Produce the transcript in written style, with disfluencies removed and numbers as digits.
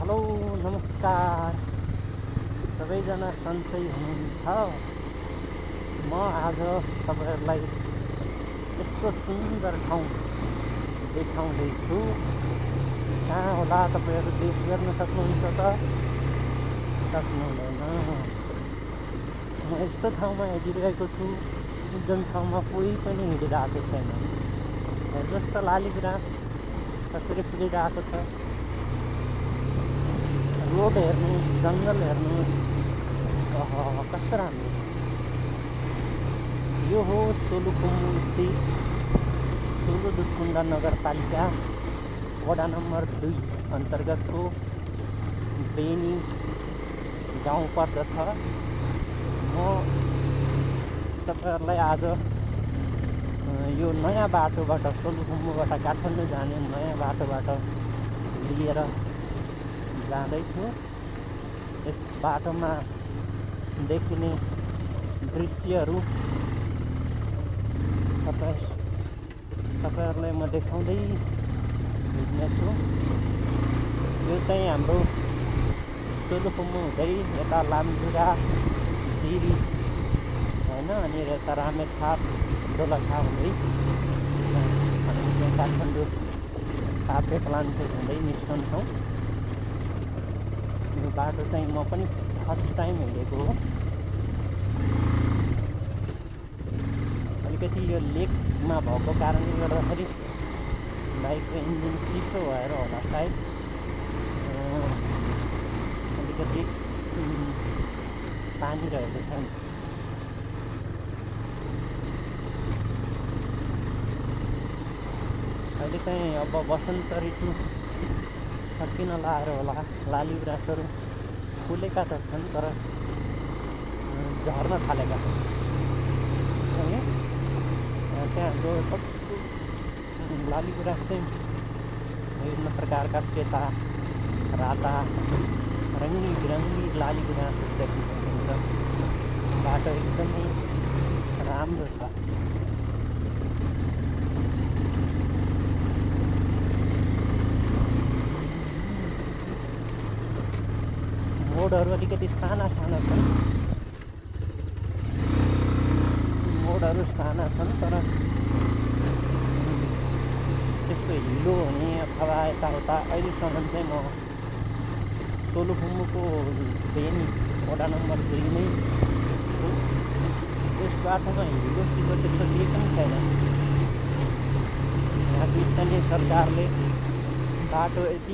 Hello नमस्कार सबैजना सन्चै हुनुहुन्छ। म आज तपाईँहरूलाई यस्तो सुन्दर ठाउँ देखाउँदैछु। कहाँ होला तपाईँहरू देश गर्न सक्नुहुन्छ त? सक्नुहुँदैन। म यस्तो ठाउँमा हिँडिरहेको छु जुन ठाउँमा कोही पनि हिँडिरहेको छैन। हेर्नुहोस् त लालीगुराँस कसरी फुलिरहेको छ। रोड हेर्नुहोस्, जङ्गल हेर्नुहोस्, कस्तो राम्रो। यो हो सोलुखुम्बु स्थित सोलुदुधकुण्ड नगरपालिका वडा नम्बर 2 अन्तर्गतको बेनी गाउँ पर्दछ। म तपाईँहरूलाई आज यो नयाँ बाटोबाट सोलुखुम्बुबाट काठमाडौँ जाने नयाँ बाटोबाट लिएर जाँदैछु। यस बाटोमा देखिने दृश्यहरू तपाईँहरूलाई म देखाउँदै हिँड्नेछु। यो चाहिँ हाम्रो सोलुखुम्बु हुँदै यता लामजुरा जिरी होइन, अनि यता रामेछाप दोलखा हुँदै अनि त्यहाँ काठमाडौँ काभ्रेपलाञ्चोक हुँदै निस्कन्छौँ। यो बाटो चाहिँ म पनि फर्स्ट टाइम हिँडेको हो। अलिकति यो लेकमा भएको कारणले गर्दाखेरि बाइकको इन्जिन चिसो भएर होला सायद अलिकति पानी रहेको छ। अहिले चाहिँ अब वसन्त ऋतु सकिन लाएर होला। लालीगुराँसहरू फुलेका त छन् तर झर्न थालेका छन्। त्यहाँ जो लालीगुराँस चाहिँ विभिन्न प्रकारका सेता राता रङ्गी बिरङ्गी लालीगुराँसहरू देख्न सक्नुहुन्छ। बाटो एकदमै राम्रो छ। मोडहरू अलिकति साना साना छन्। मोडहरू साना छन् तर त्यस्तो हिलो हुने अथवा यताउता अहिलेसम्म चाहिँ म सोलुखुम्बुको बेनी वडा नम्बर 2 नै छु। यस बाटोमा हिलो सिलो त्यस्तो केही पनि छैन। यहाँको स्थानीय सरकारले बाटो यति